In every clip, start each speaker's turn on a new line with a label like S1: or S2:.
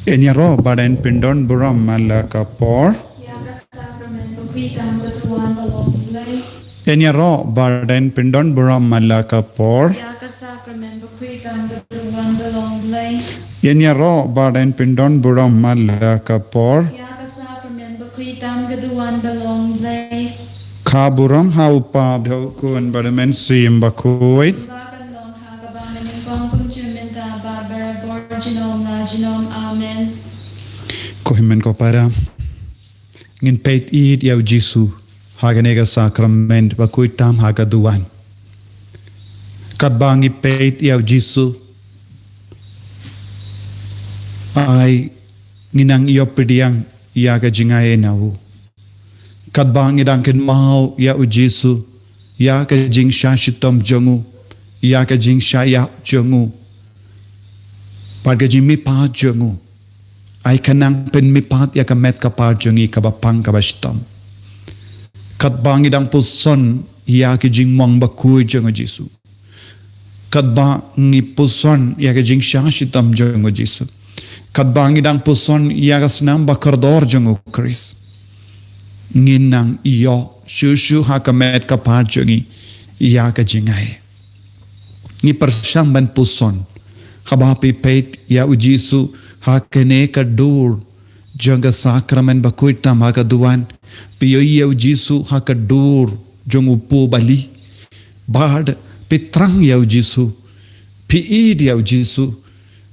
S1: Enyaro badan pindon buram malaka por. Enyaro badan pindon buram malaka por. Enyaro badan pindon buram malaka por. Kaburam haupa dhokun badamen sim bakuit. Kohimen ko para ngin peit id yaw Jisu haganega sakrament bakuitam hagaduan kadbangi peit yaw Jisu ay nginang iyo pidiang yaga Jingaiei nawu kadbangi dangkin mau yaw Jisu yaga jing shashitom jongu yaga jing shaya jongu Pagajing mi pa jongu ay kanang pen mi pat ya kamet kapar jongi kabapang kabastom katbangi dang puson ya ki jing mong bakui jongu Jisu katbangi puson ya ki jing shashitam jongu Jisu katbangi dang puson ya kasnam bakardor jongu Chris nginang iyo shushu ha kamet kapar jongi ya ka Jingaiei ni persang ban puson Habapi peit ya Jisu hakene kadur jonga sakramen bakuita magaduan piyo ya Jisu hakadur jong upu bali bad pitrang ya Jisu pi id ya Jisu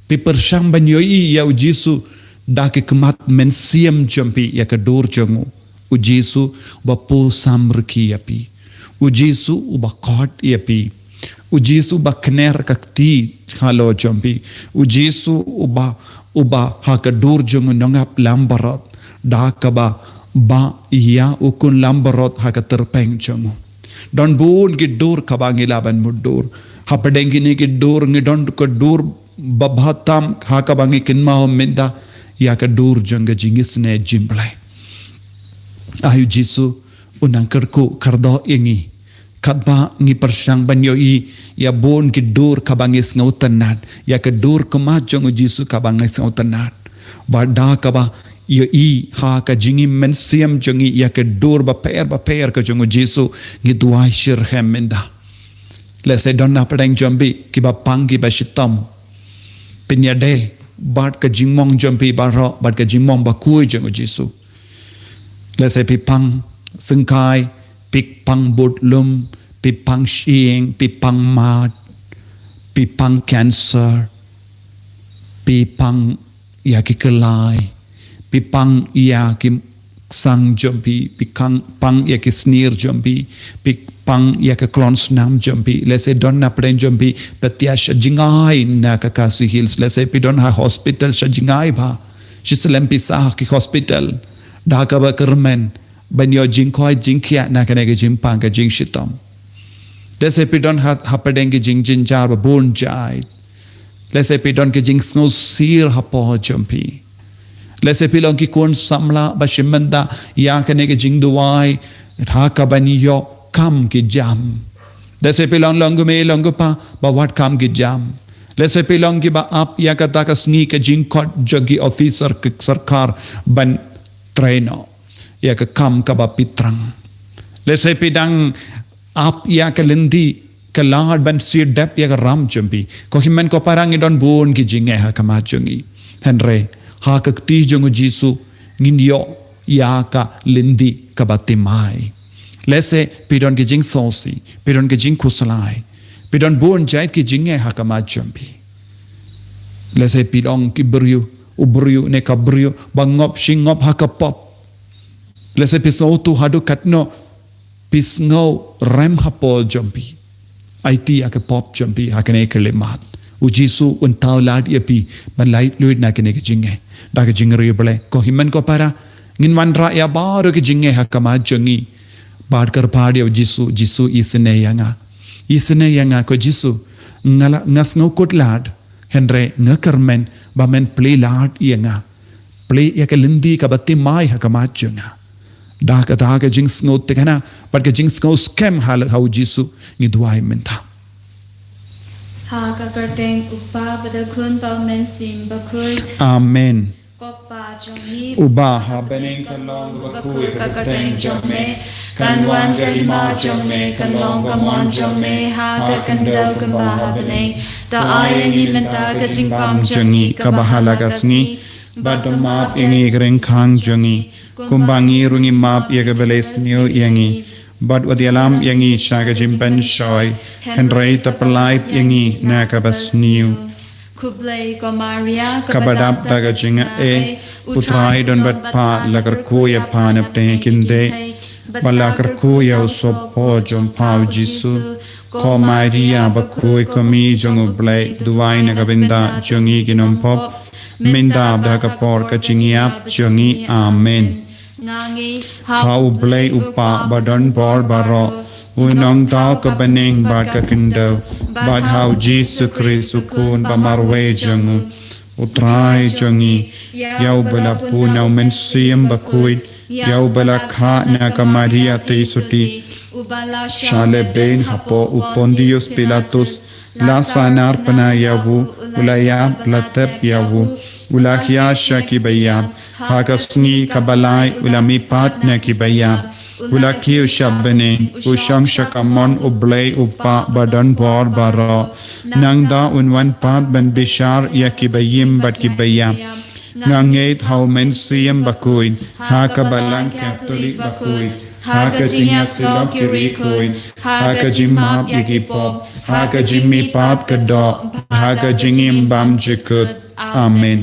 S1: pi persang banyoi ya Jisu dake kemat mensiam jompi ya kadur jongu Jisu bapu samrki ya pi Jisu ubakot ya pi Jisu bakner kakti halo jompi Jisu uba hakadur jong nongap lambarot dakaba ba iya ukun lambarot hakaterpeng jomu don bun gidur kabangi laban mudur hapadengi ni gidur ngidon kadur babhatam hakabangi kinma minda ya kadur jong jingisne jimblai ayu Jisu unang kerku kardo ingi kadba ngi persang banyoi ya bon kidur kabangis ngautanat ya kedur kemajong Jisu kabangis ngautanat bada kaba yo i ha ka jingi mensiam jongi ya kedur baper ka jong Jisu ngi duai shirhem menda lese donna padang jombi ki ba pangi ba shitam pinyade bat ka jingmong jombi baro bat ka jingmong bakui jong Jisu lese pipang sengkai pipang budlum pipang shing pipang mat pipang cancer pipang yaki kelai pipang yaki sang jompi pipang pang yaki snir jompi pipang yaki klon snam jompi lese donna pren jompi petia Jingaiei na kakasi hills lese pidon ha hospital Jingaiei ba shislem pisah ki hospital daka ba kermen banyo jingkoi jingkia na kanega jimpang ka jing shitom lese pidon hapadengi jing jinjar ba bon jai lese pidon ki jing snow sir hapo jompi lese pilon ki kon samla ba shimanda ya kanega jing duai thaka banyo kam ki jam lese pilon longu pa ba wat kam ki jam lese pilon ki ba ap ya kata ka sngi ka jing kot jogi officer ki sarkar ban trainer ya ke kam ka ba pitrang lese pidang ap ya ke lendi ke lahad ban sir dep ya ke ram jombi ko himen ko parang idon bon ki jinge ha kama jongi henre ha ka ti jong Jisu nginyo ya ka lendi ka batimai lese pidon ki jing sosi pidon ki jing kusalai pidon bon jait ki jinge ha kama jombi lese pidong ki ubru ne ka bru bangop shingop ha ka pop lese pisau tu hadu katno pisngau rem hapol jompi IT ake pop jompi hakane kelemat Jisu untau lad yapi ban lait luid na kene jinge da ke jingri bele ko himan ko para ngin manra ya baru ke jinge hakama jongi bad kar padi Jisu isne yanga ko Jisu ngala ngas ngau kot lad henre ngakarmen ba men play lad yanga play ya ke lindi ka batti mai hakama jonga daga jing snow tekana but ke jing snow scam hau Jisu ngi duai menta
S2: ha ka karteng upa bada kun pa men sim bakul
S1: amen Ubaha beneng kalong bakui kakateng jome kanwan kalima jome kalong kamon jome ha kakandau kambaha beneng ta ayang imenta kajingpam jongi kabahalagasngi badamap ingi greng khang jongi kumbangi rungi map yagabeles new yangi bad wadialam yangi shagajimpen shoy henrei tapalait yangi nakabas new kabadap daga Jingaiei utrai don bat pa lagar kuya panap te kinde balakar kuya usop ho jom pau jisu ko Maria bakui komi jongu blai duwai nagabinda jongi ginom pop minda daga por ka jingiap jongi amen hau blai upa badon bor baro unong tao ka baneng bad ka kindo bad hau Jesu Kristu kun bamarwe jongu utrai jongi yau bala punau mensiem bakuit yau bala kha na ka Maria te suti shale ben hapo upondius Pilatus la sanar pana yawu ulayab latep yawu ulahya shaki bayab hagasni kabalai ulami pat na kibayab ulaki ushabene ushang shakamon ublay upa badan bor baro nangda unwan pat ban bishar yakibayim batkibayam ngangeit haumen siyam bakuin hakabalang Catholic bakuin hakajingas lokirikuin hakajimap igipop hakajimi pat kado hakajingim bam jikut amen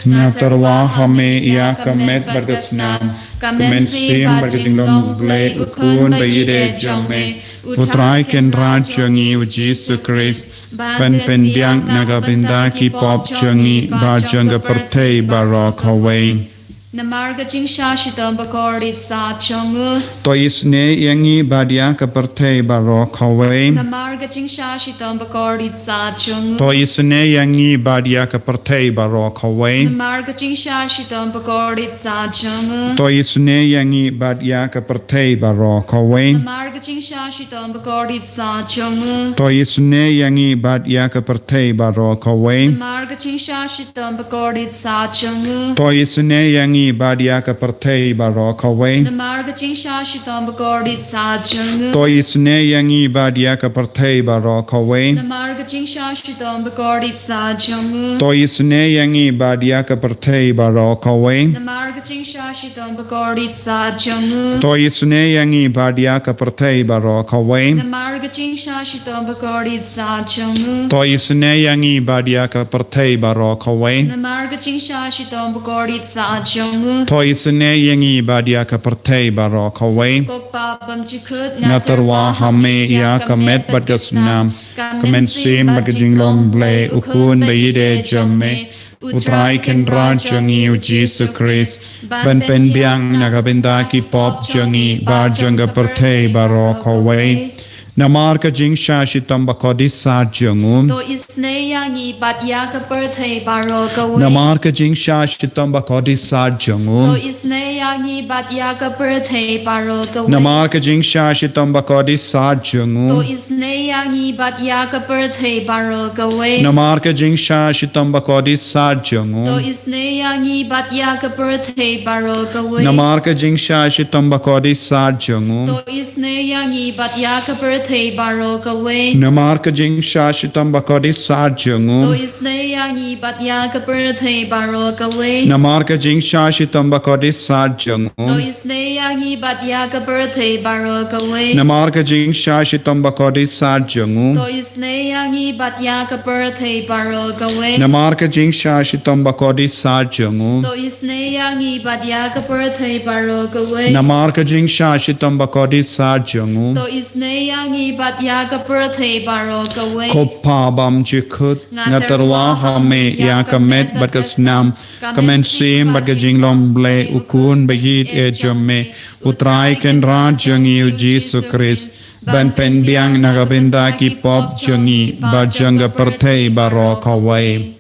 S1: Natarwa hame ya kamet berkesnam kamen sim berketinglom gle ukun bayide jame utrai ken rajangi Jesu Christ ban pendiang nagabinda ki pop jangi ba janga pertei barok away
S2: Namarga jingsha shitam bakorit sa chongu.
S1: To isne yangi badia kapertei barok away.
S2: Namarga jingsha shitam bakorit sa chongu.
S1: To isne yangi badia kapertei barok away.
S2: Namarga jingsha shitam bakorit sa chongu.
S1: To isne yangi badia kapertei barok away.
S2: Namarga jingsha shitam bakorit sa chongu.
S1: To isne yangi badia kapertei barok away.
S2: Namarga jingsha shitam bakorit sa chongu.
S1: To isne yangi badia kapertei barok away.
S2: Namarga jingsha shitam bakorit sa chongu.
S1: To isne yangi badia kapertei barok away.
S2: Namarga jingsha shitam bakorit sa chongu.
S1: To isne yangi badia kapertei barok away.
S2: Namarga jingsha shitam bakorit sa chongu.
S1: To isne yangi badia kapertei barok away.
S2: Namarga jingsha shitam bakorit sa chongu.
S1: To isne yangi badia kapertei barok away.
S2: Namarga jingsha shitam bakorit sa chongu.
S1: To isne yangi badia kapertei barok away.
S2: Kokpa bamchikut
S1: Natarwa hame ya kamet badgasnam kamen sim badgajinglom ble ukun bayide jame utrai ken rajangi Jesu Christ ban penbiang nagabinda ki pop jangi bar janga pertei barok away. Namar ka jingsha shitam bakodi sa jangu.
S2: To isne yangi batya ka perthei baro ka we.
S1: Namar ka jingsha shitam bakodi sa jangu.
S2: To isne yangi batya ka perthei baro ka we.
S1: Namar ka jingsha shitam bakodi sa jangu.
S2: To isne yangi batya ka perthei baro ka we.
S1: Namar ka jingsha shitam bakodi sa jangu.
S2: To isne yangi batya ka perthei baro ka we.
S1: Namar ka jingsha shitam bakodi sa jangu.
S2: To isne yangi batya ka perthei baro ka we.
S1: Namar ka jingsha shitam bakodi sa jangu.
S2: To isne yangi batya ka perthei baro ka we.
S1: Namar ka jingsha shitam bakodi sa jangu.
S2: To isne yangi batya ka perthei baro ka we.
S1: Namar ka jingsha shitam bakodi sa jangu.
S2: To isne yangi batya ka perthei baro ka we.
S1: Namar ka jingsha shitam bakodi sa jangu.
S2: To isne yangi batya ka perthei baro ka we.
S1: Namar ka jingsha shitam bakodi sa jangu.
S2: To isne yangi batya ka perthei baro ka we.
S1: Kopa bam jikut ngatarwa hame ya kamet badgasnam kamen sim badgajinglom ble ukun bayit e jame utrai ken rajangi Jesu Christ ban penbiang nagabinda ki pop jangi bajanga perthei barok away.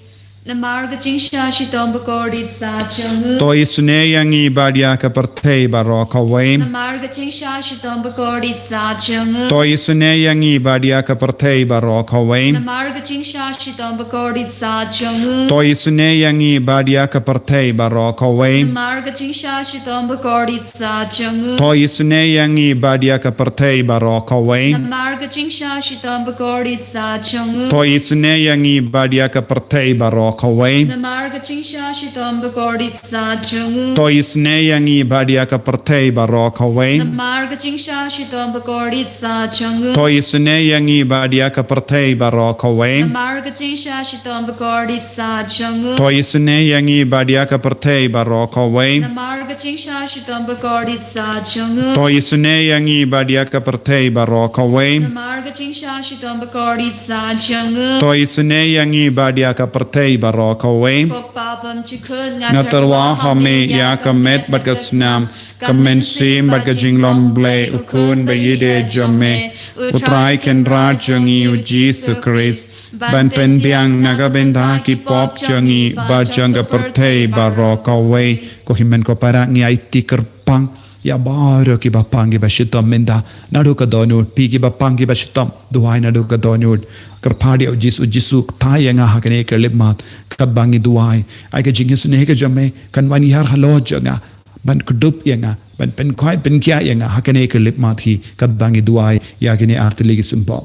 S2: Namarga jingsha shitom bakordit sa chang.
S1: To isne yang ibadia ka perthei baro kawai.
S2: Namarga jingsha shitom bakordit sa chang.
S1: To isne yang ibadia ka perthei baro kawai.
S2: Namarga jingsha shitom bakordit sa chang.
S1: To isne yang ibadia ka perthei baro kawai.
S2: Namarga jingsha shitom bakordit sa chang.
S1: To isne yang ibadia ka perthei baro kawai.
S2: Namarga jingsha shitom bakordit sa chang.
S1: To isne yang ibadia ka perthei baro kawai.
S2: Namarga jingsha shitom bakordit sa chang.
S1: To isne yang ibadia ka perthei baro kawai.
S2: Namarga jingsha shitom bakordit sa chang.
S1: To isne yang ibadia ka perthei baro kawai.
S2: Namarga jingsha shitom bakordit sa chang.
S1: To isne yang ibadia ka perthei baro kawai.
S2: Namarga jingsha shitom bakordit sa chang.
S1: To isne yang ibadia ka perthei baro kawai.
S2: Namarga jingsha shitom bakordit sa chang.
S1: To isne yang ibadia ka perthei baro kawai.
S2: Pagpapam chikun
S1: Ngatarwa hame ya kamet bagasnam kamen sim bagajinglom ble ukun bayide jome utrai kendra jangi u Jesus Christ ban pendiang nagabenda ki pop jangi bajanga perthei baro kawai ko himen ko para ngi aiti kerpang ya baro ki bapang ki bashitom menda nadu ka donut pi ki bapang ki bashitom duai nadu ka donut kerpadi o jisu thai nga hakane ke lepmat kabangi duai ai ka jingis ne ka jame kan wani har halo janga ban kudup yanga ban pen khoi pen kya yanga hakane ke lepmat hi kabangi duai ya kine artli sumpo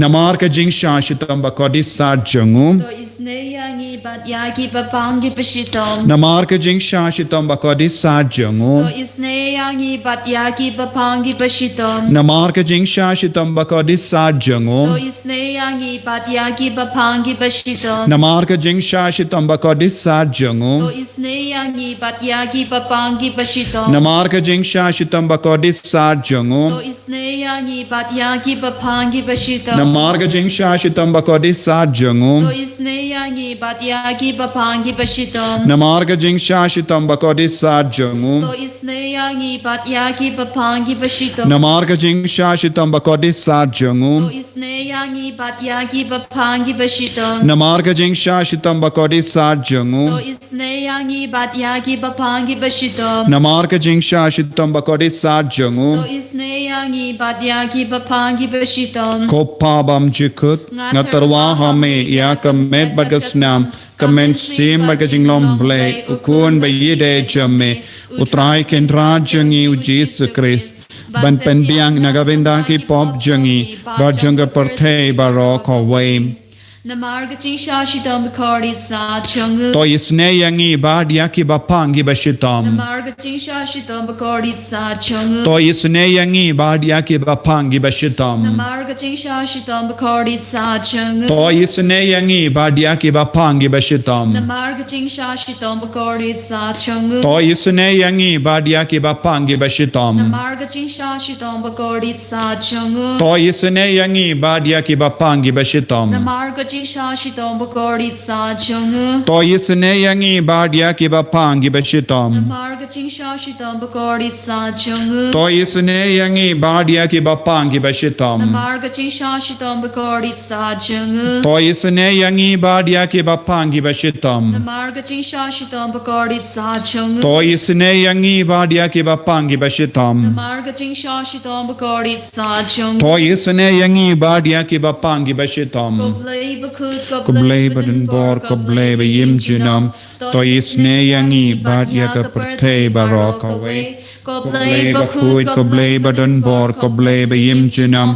S1: namar ka jing shashitam bakodi sa jangu
S2: To isne yangi bat yagi bapangi pashitom.
S1: namar ka jing shashitam bakodi sa jangu
S2: To isne yangi bat yagi bapangi pashitom.
S1: namar ka jing shashitam bakodi sa
S2: To
S1: jangu
S2: isne yangi bat yagi bapangi pashitom.
S1: namar ka jing shashitam bakodi sa
S2: To
S1: jangu
S2: isne yangi bat yagi bapangi pashitom.
S1: namar ka jing shashitam bakodi sa jangu
S2: To isne yangi bat yagi bapangi pashitom.
S1: namar ka jing shashitam bakodi sa jangu
S2: To isne yangi bat yagi bapangi pashitom.
S1: namar ka jing shashitam bakodi sa jangu
S2: To isne yangi bat yagi bapangi pashitom.
S1: namar ka jing shashitam bakodi sa
S2: To
S1: jangu
S2: isne yangi bat yagi bapangi pashitom.
S1: namar ka jing shashitam bakodi sa
S2: To
S1: jangu
S2: isne yangi bat yagi bapangi pashitom.
S1: namar ka jing shashitam bakodi sa
S2: To
S1: jangu
S2: isne yangi bat yagi bapangi pashitom.
S1: kopabam jikut ngatarwa hame ya kamet bagasnam kamen sim bagajinglom ble ukun bayide jame utrai kendra jangi u Jesus Christ ban pendiang nagabenda ki pop jangi bajanga perthei baro kawai
S2: Namarga jingsha shitom bakordit sa chang.
S1: to isne yangi badia ki bapangi bashitam
S2: Namarga jingsha shitom bakordit sa chang.
S1: to isne yangi badia ki bapangi bashitam
S2: Namarga jingsha shitom bakordit sa chang.
S1: to isne yangi badia ki bapangi bashitam
S2: Namarga jingsha shitom bakordit sa chang.
S1: to isne yangi badia ki bapangi bashitam
S2: Namarga jingsha shitom bakordit sa chang.
S1: to isne yangi badia ki bapangi bashitam
S2: Namarga jingsha shitom bakordit sa chang.
S1: to isne yangi badia ki bapangi bashitam
S2: Namarga jingsha shitom bakordit sa chang.
S1: to isne yangi badia ki bapangi bashitam
S2: Namarga jingsha shitom bakordit sa chang.
S1: to isne yangi badia ki bapangi bashitam
S2: Namarga jingsha shitom bakordit sa chang.
S1: to isne yangi badia ki bapangi bashitam
S2: Namarga jingsha shitom bakordit sa chang.
S1: to isne yangi badia ki bapangi bashitam
S2: Koblay bakut
S1: koblay badan bor koblay bayim jinam to isne yangi badia ka perthei baro kawai koblay bakut koblay badan bor koblay bayim jinam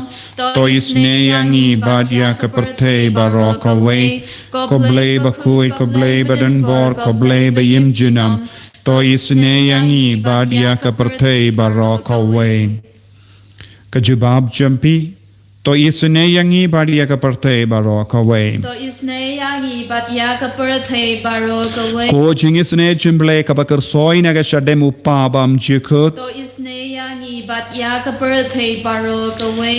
S1: to isne yangi badia ka perthei baro kawai koblay bakut koblay badan bor koblay bayim jinam to isne yangi badia ka perthei baro kawai kajubab jampi to isne yangi badia ka perthei baro kawai
S2: To isne yangi bat yaka perthei baro kawai.
S1: ko jing isne jimble ka bakar soi na ga shadem upabam jikut
S2: To isne yangi bat yaka perthei baro kawai.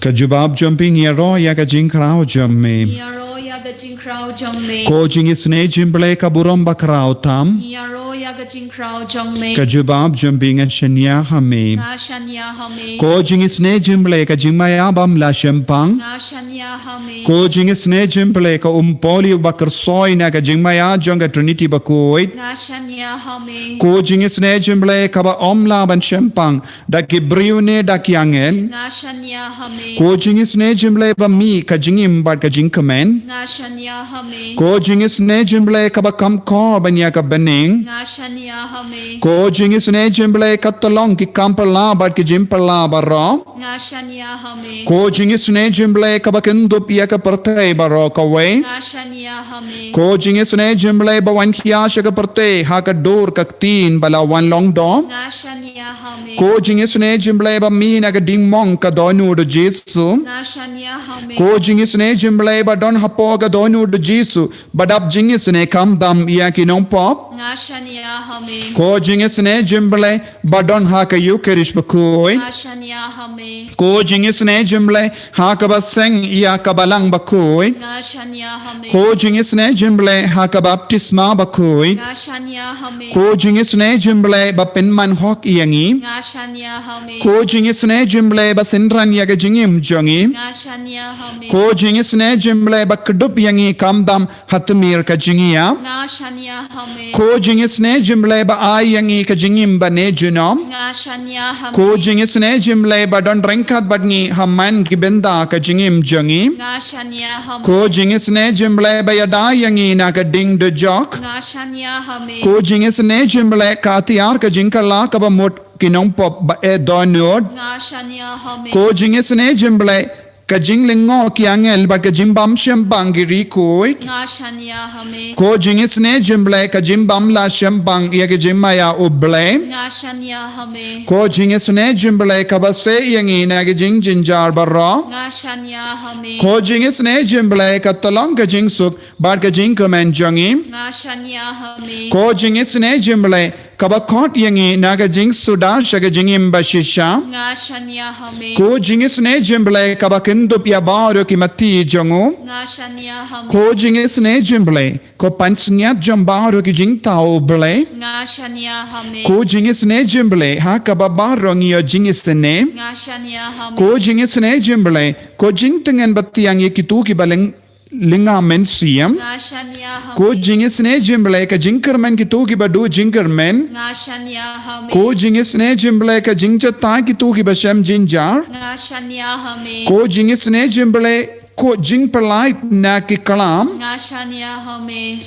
S1: ka jubab jumping ya ro ya ka jing krao jamme
S2: Yaro yaga jing krao jongme.
S1: ko jing isne jimble ka buram bakrao tam
S2: Yaro ya ga jing crow jong me.
S1: Ka jubab jumbing at shanya hame.
S2: Nga shanya hame.
S1: Ko jingis ne jimble ka jingmaya bam la shempang.
S2: Nga shanya hame.
S1: Ko jingis ne jimble ka umpoli bakar soy na ka jingmaya jonga trinity bakoit.
S2: Nga shanya hame.
S1: Ko jingis ne jimble ka ba omla ban shempang da ki briune da ki angel.
S2: Nga shanya hame.
S1: Ko jingis ne jimble ba mi ka jingim bat ka jingkamen.
S2: Nga shanya hame.
S1: Ko jingis ne jimble ka ba kam ko banya ka bening.
S2: Nga shanya hame.
S1: Ko jingis ne jimble ka tolong ki kampala bat ki jimpala baro.
S2: Nga shanya hame.
S1: Ko jingis ne jimble ka ba kendup ya ka pertai baro ka we.
S2: Nga shanya hame.
S1: Ko jingis ne jimble ba wan kia sha ka pertai ha ka dor ka tin bala wan long dom.
S2: Nga shanya hame.
S1: Ko jingis ne jimble ba mi na ka ding mong ka donu do Jesu.
S2: Nga shanya hame.
S1: Ko jingis ne jimble ba don hapo ka donu do Jesu. Badap jingis ne kam dam ya ki non pop.
S2: Nga shanya hame.
S1: Ko jingis ne jimble ba don ha ka Eucharist ba koi.
S2: Nga shanya hame.
S1: Ko jingis ne jimble ha ka ba seng ya ka balang ba koi.
S2: Nga shanya hame.
S1: Ko jingis ne jimble ha ka baptisma ba koi.
S2: Nga shanya hame.
S1: Ko jingis ne jimble ba penman hok iyangi.
S2: Nga shanya hame.
S1: Ko jingis ne jimble ba sindran ya ka jingim jongi.
S2: Nga shanya hame.
S1: Ko jingis ne jimble ba kedup yangi kamdam hatmir ka jingia.
S2: Nga shanya hame.
S1: Ko jingis ne jimble ba ay yangi ka jingim ba ne junom.
S2: Nga shanya hame.
S1: Ko jingis ne jimble ba don ringkat badngi haman ki benda ka jingim jongi.
S2: Nga shanya hame.
S1: Ko jingis ne jimble ba yada yangi na ka ding de jok.
S2: Nga shanya hame.
S1: Ko jingis ne jimble ka tiar ka jingkala ka ba mot kinong pop ba e donod.
S2: Nga shanya hame.
S1: Ko jingis ne jimble ka jinglingo ki angel ba ka jimbam shembang giri koi.
S2: Nga shanya hame.
S1: Ko jingis ne jimble ka jimbam la shembang ya ka jimmaya uble.
S2: Nga shanya hame.
S1: Ko jingis ne jimble ka ba se yangi na ka jing jinjar barro.
S2: Nga shanya hame.
S1: Ko jingis ne jimble ka tolong ka jing suk ba ka jing komen jongi.
S2: Nga shanya hame.
S1: Ko jingis ne jimble ka ba kot yangi na ka jing suda shaga jingim ba shisha.
S2: Nga shanya hame.
S1: Ko jingis ne jimble ka ba kendup ya baro ki mati jongo.
S2: Nga shanya hame.
S1: Ko jingis ne jimble ko pansnyat jambaro ki jing tau ble.
S2: Nga shanya hame.
S1: Ko jingis ne jimble ha ka ba barong yo jingis ne.
S2: Nga shanya hame.
S1: Ko jingis ne jimble ko jing tengen batiang ye kitu ki baleng linga men siam.
S2: Nga shanya hame.
S1: Ko jingis ne jimble ka jingkermen kitu ki ba du jingkermen.
S2: Nga shanya hame.
S1: Ko jingis ne jimble ka jingchata kitu ki ba shem jinjar.
S2: Nga shanya hame.
S1: Ko jingis ne jimble ko jing perlai na ki kalam.
S2: Nga shanya hame.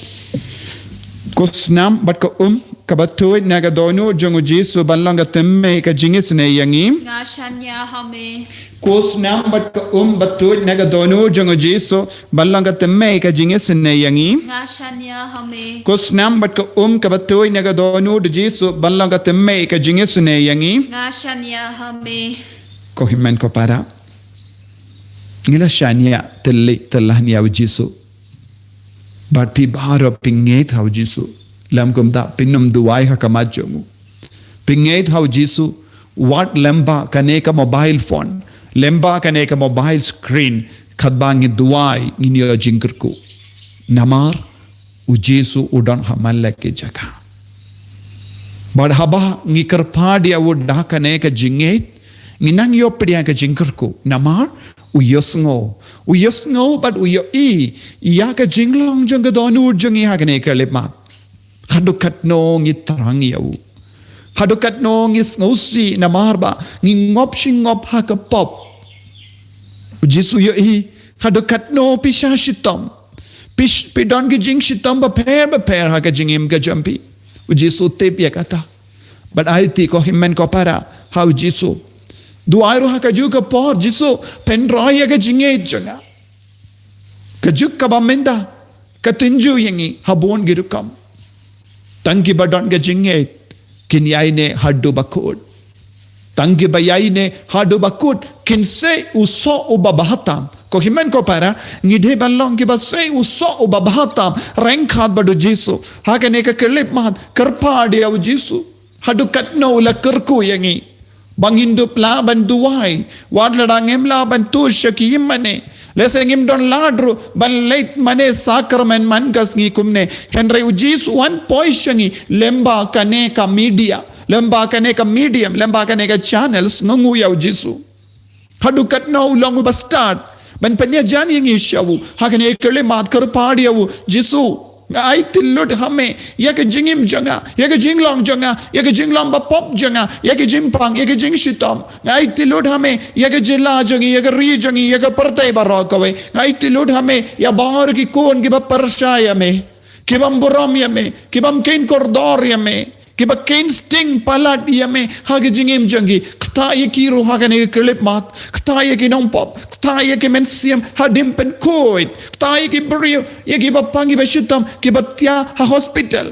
S1: Ko snam bat ko ka batoy na ka dono jongo Jesu banlang ka temme ka jingis ne yangi.
S2: Nga shanya hame.
S1: Ko snam bat ko batoy na ka dono jongo Jesu banlang ka temme ka jingis ne yangi.
S2: Nga shanya hame.
S1: Ko snam bat ko ka batoy na ka dono de Jesu banlang ka temme ka jingis ne yangi.
S2: Nga shanya hame.
S1: Ko himen ko para. Ngila shania telle telah ni au Jesu. Bat pi baro pinget hau Jesu. Lam kum da pinum duai ha kamajongu. Pinget hau Jesu. What lemba kaneka mobile phone. Lemba kaneka mobile screen. Kadbangi duai nginyo jingkerku. Namar u Jesu udan hamal ke jaga. Bad haba ngikar padia udah kaneka jinget. Nginang yo pedia ke jingkerku. Namar uyosngo but uyo iya ka jinglong jong ka donu jong iha kane ka lemat hadukat no ngitarang yau hadukat no ngis ngosi na marba ngingop shingop ha ka pop Jesu yo hadukat no pisha shitom pidon ki jing shitom ba per ha ka jingim ka jampi Jesu tep ya kata but aiti ko himmen ko para how Jesu Duairu ha kaju ka por Jesu penroya ka jinge janga. Kaju ka bamenda ka tinju yangi habon girukam. Tangi badon ka jinge kinyai ne hadu bakut. Tangi bayai ne hadu bakut kinse uso ubabahatam. Ko himen ko para ngidhe balong ki basai uso ubabahatam rengkhat badu Jesu. Ha ka ne ka kelip mat kerpa dia Jesu. Hadu katno la kerku yangi. Bang hindup la ban duai, wad ladang em la ban tu syakim mane, Lesengim don ladru ban late mane sakramen man gas ngi kumne Henry ujis one poishangi lemba kaneka media lemba kaneka medium lemba kaneka channels ngungu ya ujisu hadukat no longu bastard ban panya jani ngi shawu hakane kele mat kar padiyawu jisu ai tillut hame yak jingim janga yak jinglong janga yak jinglong ba pop janga yak jimpang yak jing shitom ai tillut hame yak jilla jangi yak ri jangi yak partai barakawe ai tillut hame ya bar ki kon ki ba parshaya me ki bam borom ya me ki bam kain kordor ya me ki ba kain sting palat ya me hage jingim jangi kta yaki ru hagane klip mat kta yaki non pop kta yaki mensiam hadim pen koit kta yaki brio yaki ba pangi ba shutam ki ba tia ha hospital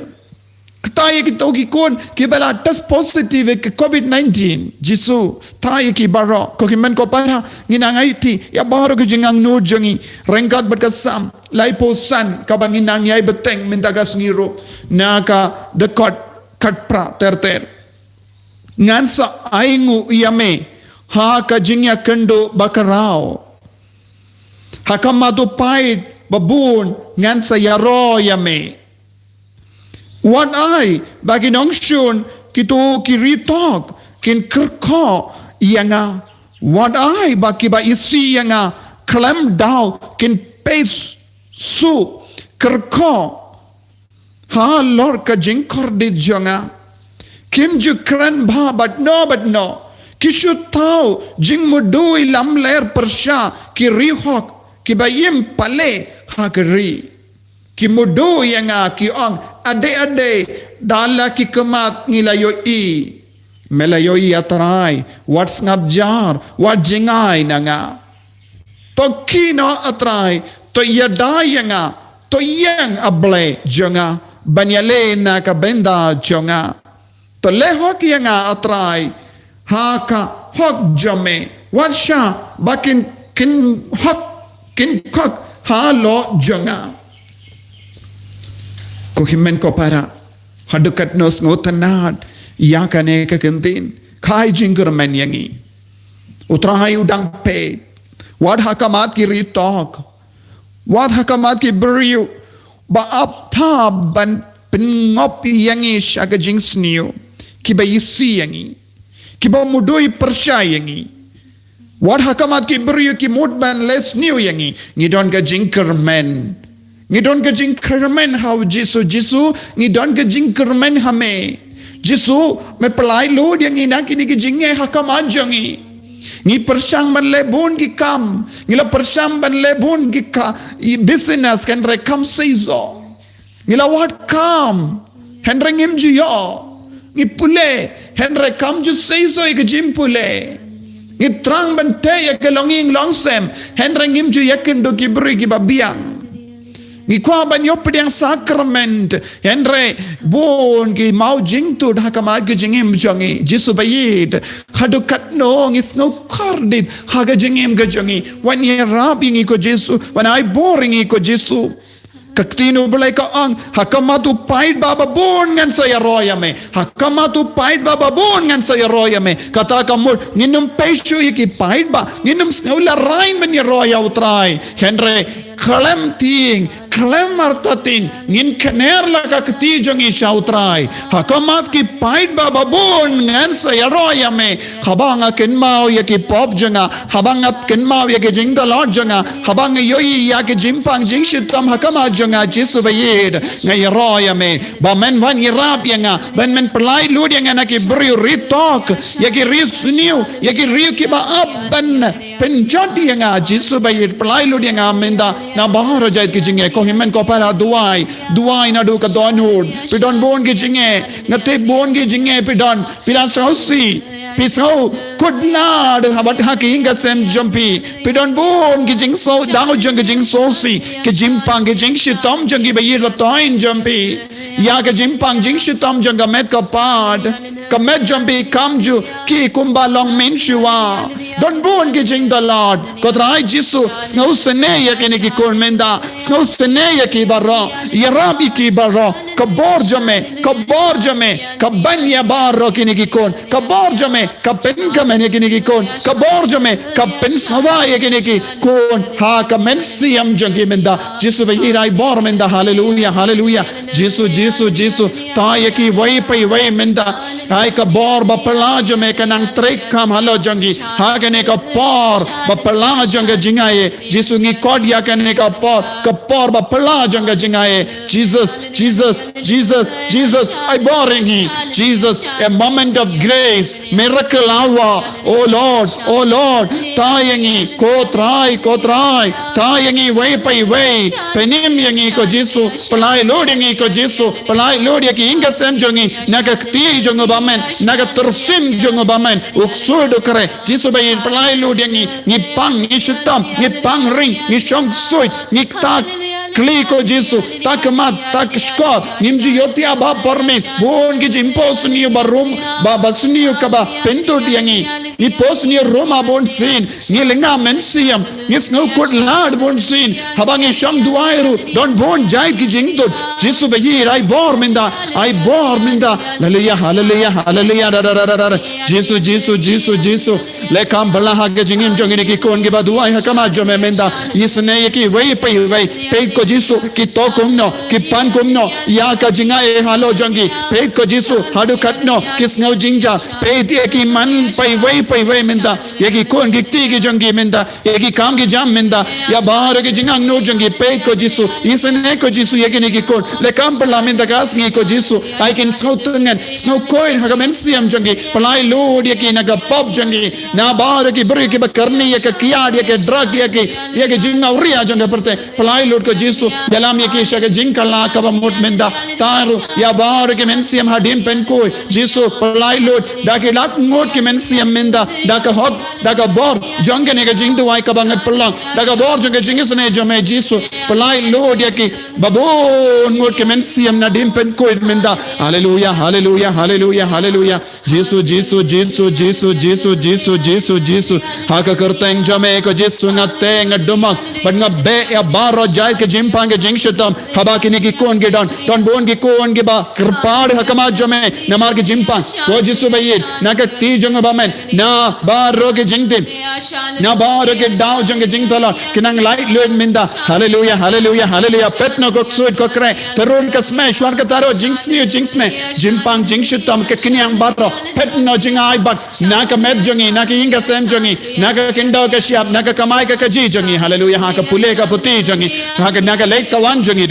S1: kta yaki togi kon ki ba la test positive ke covid-19 jisu ta yaki baro ko ki men ko para nginang IT ya baro ke jingang nur jangi rengkat berkasam laiposan ka banginang yai beteng mintagas ngiro naka dekat katpra terter ngansa aingu yame ha ka jingya kendo bakarao hakamadu pait babun ngansa yaro yame what I bagi nongshun kitu kiritok kin kerko yanga what I baki ba isi yanga klem down kin pace su kerko ha lord ka jingkor di jonga kim ju kran bha but no kishu tau jing mudui lam ler persha ki rihok ki bayim pale ha kri ki mudu yanga ki ong ade dala ki kemat ngilayo I melayo I atrai what's ngap jar what jingai nanga to kino atrai to yadai yanga to yang able jonga banyale na ka benda jonga to lehok yanga atrai ha ka hok jome watsha bakin kin hok kin kok ha lo jonga ko himen ko para hadukat nos ngotanat ya kane ka kentin khai jingger men yangi utrai udang pe wad hakamat ki ritok wad hakamat ki beriu ba ap tha ban pengop yangi shaga jing sniu ki ba isi yangi ki ba mudoi persya yangi wad hakamat ki beriu ki mud ban les new yangi ni don ga jingker men ni don ga jingker men how jisu ni don ga jingker men hame jisu me pelai lo yangi na kini ki jinge hakamat jangi ni persang ban lebun ki kam ni la persang ban lebun ki ka business kan rekam seizo ni la wat kam henreng im ju yo ni pule henre kam ju seizo ik jim pule ni trang ban te ya ke longing longsem henreng im ju yakin do ki bri ki babiang ni kwa ban yo pedang sacrament henre bon ki mau jing tu dah ka ma ki jingim jangi jisu bayid hadu kat no is no cordid haga jingim ga jangi when ye rabing ko jisu when I boring ko jisu kaktino bulay ka ang hakamatu pait baba bon ngan sa yaroya me hakamatu pait baba bon ngan sa yaroya me kata kamur ninum peshu yiki pait ba ninum snula rain men yaroya utrai henre kalem ting kalem martatin ngin kener la ka kti jangi shautrai hakamat ki pait baba bon ngan sa yaroya me habanga kenmao yaki pop janga habanga kenmao yaki jingdalot janga habanga yoyi yaki jimpang jingshitam hakamat janga jisu bayid ngai roya me ba men wan irap yanga ben men pelai lud yanga na ki bri ritok yaki ris new yaki ri ki ba ab ben penjati yanga jisu bayid pelai lud yanga menda na bahar jait ki jinge ko himen ko para duai na du ka donhud pidon bon ki jinge ngate bon ki jinge pidan sausi pisau kudlad habat haki inga sem jumpi pidon bon ki jing so dang jang jing sosi ki jimpang ki jing shitom jang ki bayir toin jumpi ya ki jimpang jing shitom jang ka met ka pad ka met jumpi kamju ki kumba long menshua don bon ki jing the lord ko trai jisu sngau sene ya ki ni ki kormenda sngau sene ya ki baro ya rabi ki baro kaborjame, kabanya baro kiniki kon, kaborjame, kapenkame kiniki kon, kaborjame, kapensawaya kiniki kon, ha kamensiam jangi menda, Jesu vahirai bor menda, hallelujah, hallelujah, Jesu, tayaki way pay way menda, ay kabor bapalajame kanang trekam halo jangi, ha kaneka por bapalajanga Jingaiei, Jesu ngi kodya kaneka por bapalajanga Jingaiei, Jesus, I boring he, Jesus, a moment of grace, miracle hour, oh Lord, tayangi, ko try, tayangi way pay way, penim yangi ko Jesu, palai loadingi ko Jesu, palai load yaki inga sem jongi, naga ti jongo bamen, naga tersim jongo bamen, uksudo kare, Jesu bayin palai loadingi, ni pang, ni shutam, ni pang ring, ni shong suit, ni tak, kliko Jesu, tak mat, tak skor, nimji yoti aba porme, bon ki jimpos niyo barum, babas niyo kaba, pento diyangi, ni pos niyo Roma bon sin, ni linga mensiam, ni snow kut lad bon sin, habangi shang duairu, don bon jai ki jingtud, Jesu bayi, I bore minda, hallelujah, Jesu, lekam balaha ke jingim jongini ki kon ki baduai hakama jome minda, yisne yaki way pay ko Jesu, ki tokumno, ki pankumno, ya ka Jingaiei halo jangi, pay ko Jesu, hadu katno, kis ngau jingja, pay yaki man pay way minda, yaki kon ki ti ki jangi minda, yaki kam ki jam minda, ya bahar ki jingang no jangi, pay ko Jesu, yisne ko Jesu yaki ni ki kon, lekam bala minda kas ngi ko Jesu, I can snow tungan, snow coin hakamensiam jangi, palai load yaki naga pop jangi, na bahar ki beri ki bakarni yaki kiad yaki drug yaki jinga uria janga perte, palai load ko Jesu, dalam yaki shaka jingkala kaba mut minda, taru ya bahar ki mensiam hadim pen koi, Jesu palai load, daki lak ngot ki mensiam minda, daka hot, daka bor, janga nega jingdu wai kaba ngat pelang, daka bor janga jingisne jame Jesu, palai load yaki babon ngot ki mensiam na dim pen koi minda, hallelujah, Jesu, haka kerteng jame ko Jesu ngate ngadumak, but ngabe ya baro jai ke jimpang ke jingshutam, haba kini ki kon ke don bon ki kon ke ba kerpad hakama jame namar ke jimpang, ko Jesu bayid naka ti jong bamen na baro ke jingtim, na baro ke dao jong ke jingtala kinang light lued minda, hallelujah, petno ko suit ko kre terun ka sme shwar ka taro jingsme jimpang jingshutam ke kinyang baro petno jingai bak naka med jongi naka inga sem jongi naka kindo ka siap naka kamai ka kaji jongi, hallelujah, haka pule ka puti jongi, haka naka late ka wan jongi,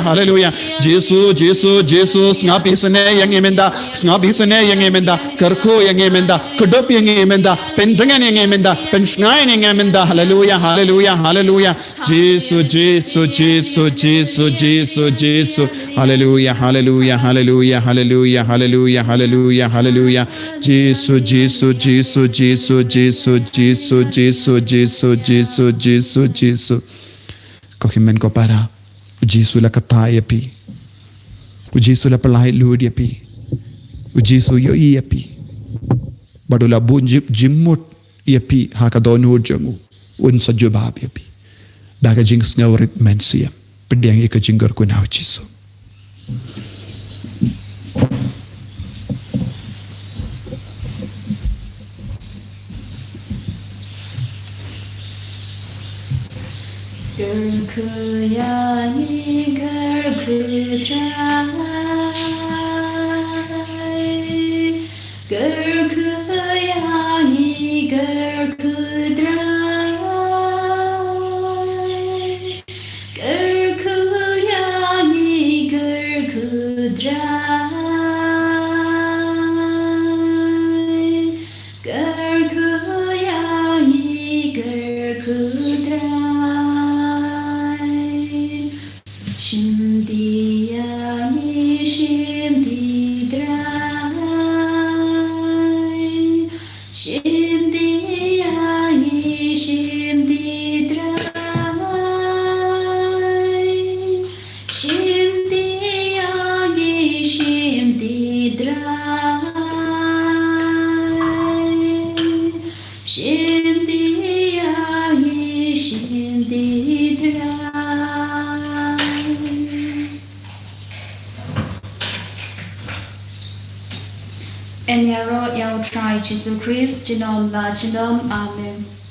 S1: hallelujah, Jesus, snapi sune yang emenda kerko yang emenda kudup yang emenda pendengan yang emenda pensnai yang emenda, hallelujah, Jesus, hallelujah, Jesus, kohimen ko para Jesu la kataya pi, Jesu la palai lud ya pi, Jesu yo ya pi, badula bun jimut ya pi hakadonu jangu un sajubab ya pi, daga jings ngawrit mensia, pedang ika jinggar ko na Jesu.
S2: Gerkuyani gerkudrai, gerkuyani gerkudrai, gerkuyani gerkudrai, gerkuyani gerkudrai. Shimdiyani shimdidrai, shimdiyani shimdidrai, shimdiyani shimdidrai, shimdiyani shimdidrai. Jesu Christ, Jinom La Jinom, Amen.